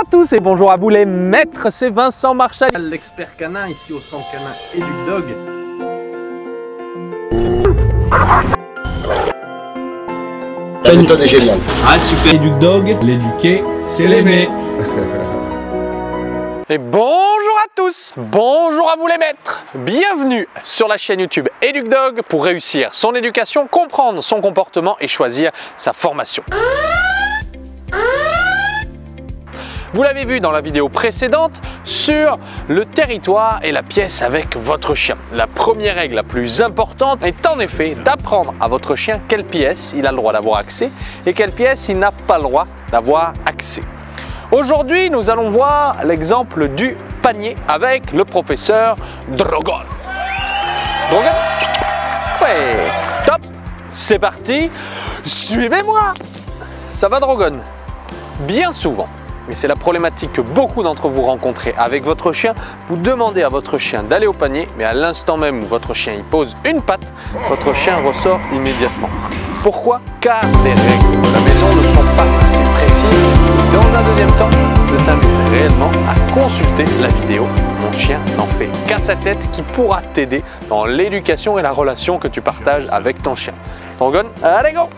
à tous et bonjour à vous les maîtres, c'est Vincent Marchal, l'expert canin ici au centre canin Educdog. La méthode est géniale. Ah super, Educdog, l'éduquer, c'est l'aimer. Et bonjour à tous, bonjour à vous les maîtres. Bienvenue sur la chaîne YouTube Educdog pour réussir son éducation, comprendre son comportement et choisir sa formation. Vous l'avez vu dans la vidéo précédente sur le territoire et la pièce avec votre chien. La première règle la plus importante est en effet d'apprendre à votre chien quelle pièce il a le droit d'avoir accès et quelle pièce il n'a pas le droit d'avoir accès. Aujourd'hui, nous allons voir l'exemple du panier avec le professeur Drogon. Drogon? Ouais, top, c'est parti, suivez-moi. Ça va Drogon? Bien souvent, et c'est la problématique que beaucoup d'entre vous rencontrez avec votre chien, vous demandez à votre chien d'aller au panier, mais à l'instant même où votre chien y pose une patte, votre chien ressort immédiatement. Pourquoi? Car les règles de la maison ne sont pas assez précises. Dans un deuxième temps, je t'invite réellement à consulter la vidéo Mon chien n'en fait qu'à sa tête qui pourra t'aider dans l'éducation et la relation que tu partages avec ton chien. Drogon, allez go!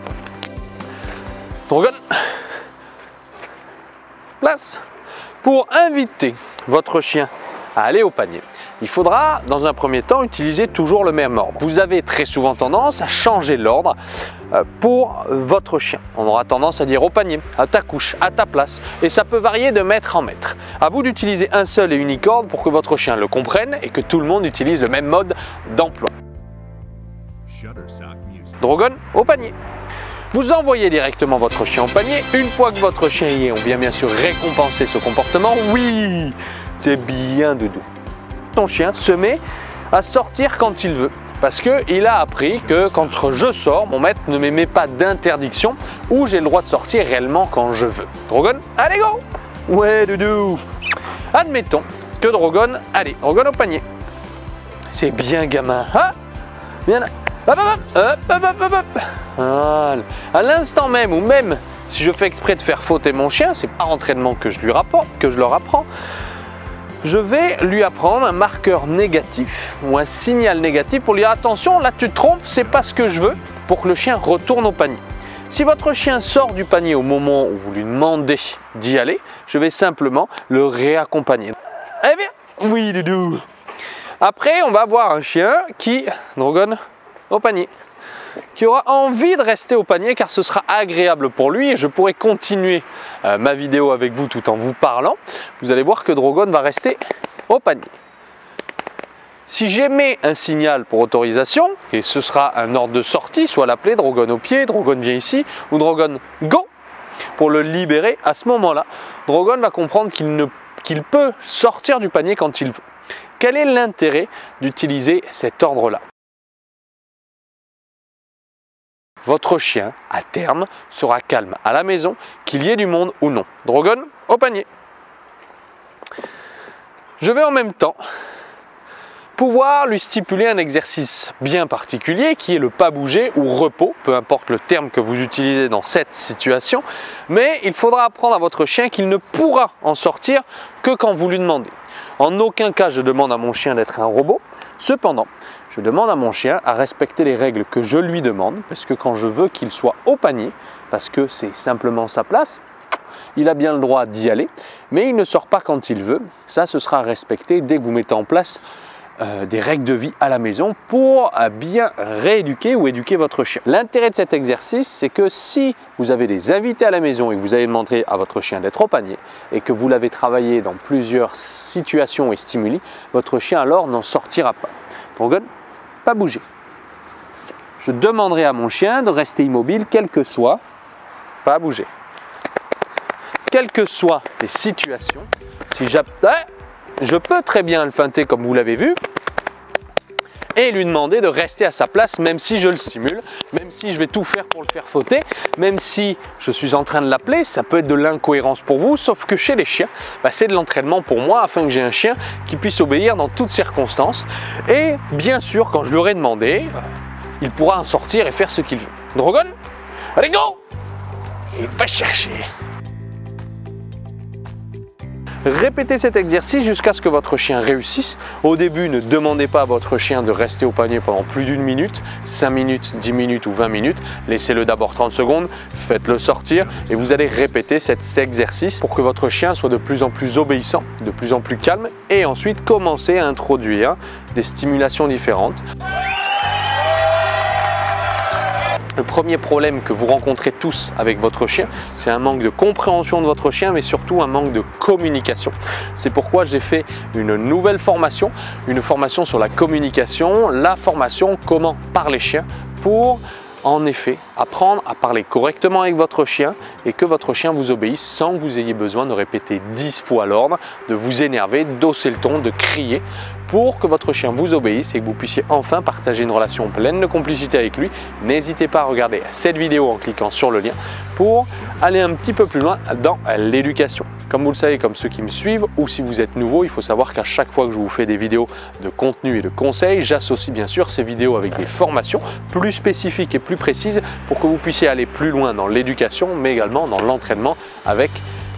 Drogon, place. Pour inviter votre chien à aller au panier, il faudra dans un premier temps utiliser toujours le même ordre. Vous avez très souvent tendance à changer l'ordre pour votre chien. On aura tendance à dire au panier, à ta couche, à ta place, et ça peut varier de mètre en mètre. À vous d'utiliser un seul et unique ordre pour que votre chien le comprenne et que tout le monde utilise le même mode d'emploi. Drogon, au panier. Vous envoyez directement votre chien au panier. Une fois que votre chien y est, on vient bien sûr récompenser ce comportement. Oui, c'est bien doudou. Ton chien se met à sortir quand il veut. Parce qu'il a appris que quand je sors, mon maître ne m'émet pas d'interdiction ou j'ai le droit de sortir réellement quand je veux. Drogon, allez go! Ouais doudou. Admettons que Drogon, allez, Drogon au panier. C'est bien gamin. Ah, bien. Hop, hop, hop, hop, hop, hop. Voilà. À l'instant même, ou même si je fais exprès de faire fauter mon chien, c'est par entraînement que je leur apprends, je vais lui apprendre un marqueur négatif ou un signal négatif pour lui dire attention, là tu te trompes, c'est pas ce que je veux, pour que le chien retourne au panier. Si votre chien sort du panier au moment où vous lui demandez d'y aller, je vais simplement le réaccompagner. Eh bien, oui doudou. Après, on va avoir un chien qui, Drogon, au panier, qui aura envie de rester au panier car ce sera agréable pour lui et je pourrai continuer ma vidéo avec vous tout en vous parlant. Vous allez voir que Drogon va rester au panier. Si j'émets un signal pour autorisation, et ce sera un ordre de sortie, soit l'appeler Drogon au pied, Drogon vient ici, ou Drogon go, pour le libérer, à ce moment-là, Drogon va comprendre qu'il peut sortir du panier quand il veut. Quel est l'intérêt d'utiliser cet ordre-là? Votre chien, à terme, sera calme à la maison, qu'il y ait du monde ou non. Drogon, au panier. Je vais en même temps pouvoir lui stipuler un exercice bien particulier qui est le pas bouger ou repos, peu importe le terme que vous utilisez dans cette situation, mais il faudra apprendre à votre chien qu'il ne pourra en sortir que quand vous lui demandez. En aucun cas je demande à mon chien d'être un robot, cependant, je demande à mon chien à respecter les règles que je lui demande, parce que quand je veux qu'il soit au panier, parce que c'est simplement sa place, il a bien le droit d'y aller, mais il ne sort pas quand il veut. Ça, ce sera respecté dès que vous mettez en place des règles de vie à la maison pour bien rééduquer ou éduquer votre chien. L'intérêt de cet exercice, c'est que si vous avez des invités à la maison et que vous allez demander à votre chien d'être au panier et que vous l'avez travaillé dans plusieurs situations et stimuli, votre chien alors n'en sortira pas. Drogon, pas bouger. Je demanderai à mon chien de rester immobile, quel que soit, pas bouger. Quelles que soient les situations, si je peux très bien le feinter comme vous l'avez vu et lui demander de rester à sa place même si je le stimule, même si je vais tout faire pour le faire fauter, même si je suis en train de l'appeler, ça peut être de l'incohérence pour vous, sauf que chez les chiens, c'est de l'entraînement pour moi afin que j'ai un chien qui puisse obéir dans toutes circonstances. Et bien sûr, quand je lui aurai demandé, il pourra en sortir et faire ce qu'il veut. Drogon, allez go! Et va chercher. Répétez cet exercice jusqu'à ce que votre chien réussisse. Au début, ne demandez pas à votre chien de rester au panier pendant plus d'une minute, 5 minutes, 10 minutes ou 20 minutes. Laissez-le d'abord 30 secondes, faites-le sortir et vous allez répéter cet exercice pour que votre chien soit de plus en plus obéissant, de plus en plus calme et ensuite commencez à introduire des stimulations différentes. Le premier problème que vous rencontrez tous avec votre chien, c'est un manque de compréhension de votre chien, mais surtout un manque de communication. C'est pourquoi j'ai fait une nouvelle formation, une formation sur la communication, la formation comment parler chien, pour en effet apprendre à parler correctement avec votre chien et que votre chien vous obéisse sans que vous ayez besoin de répéter 10 fois l'ordre, de vous énerver, d'hausser le ton, de crier, pour que votre chien vous obéisse et que vous puissiez enfin partager une relation pleine de complicité avec lui. N'hésitez pas à regarder cette vidéo en cliquant sur le lien pour aller un petit peu plus loin dans l'éducation. Comme vous le savez, comme ceux qui me suivent, ou si vous êtes nouveau, il faut savoir qu'à chaque fois que je vous fais des vidéos de contenu et de conseils, j'associe bien sûr ces vidéos avec des formations plus spécifiques et plus précises pour que vous puissiez aller plus loin dans l'éducation, mais également dans l'entraînement avec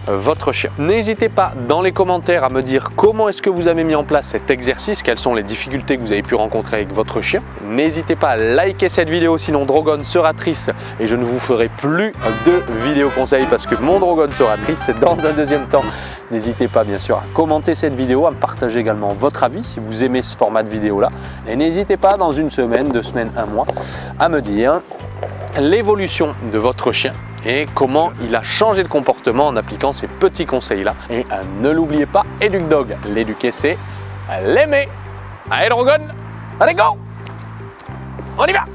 votre chien. N'hésitez pas dans les commentaires à me dire comment est-ce que vous avez mis en place cet exercice, quelles sont les difficultés que vous avez pu rencontrer avec votre chien. N'hésitez pas à liker cette vidéo, sinon Drogon sera triste et je ne vous ferai plus de vidéos conseils parce que mon Drogon sera triste. Dans un deuxième temps, n'hésitez pas bien sûr à commenter cette vidéo, à me partager également votre avis si vous aimez ce format de vidéo là. Et n'hésitez pas dans une semaine, 2 semaines, 1 mois à me dire l'évolution de votre chien et comment il a changé de comportement en appliquant ces petits conseils là. Et ne l'oubliez pas, EducDog, l'éduquer c'est l'aimer. Allez Drogon, allez go, on y va.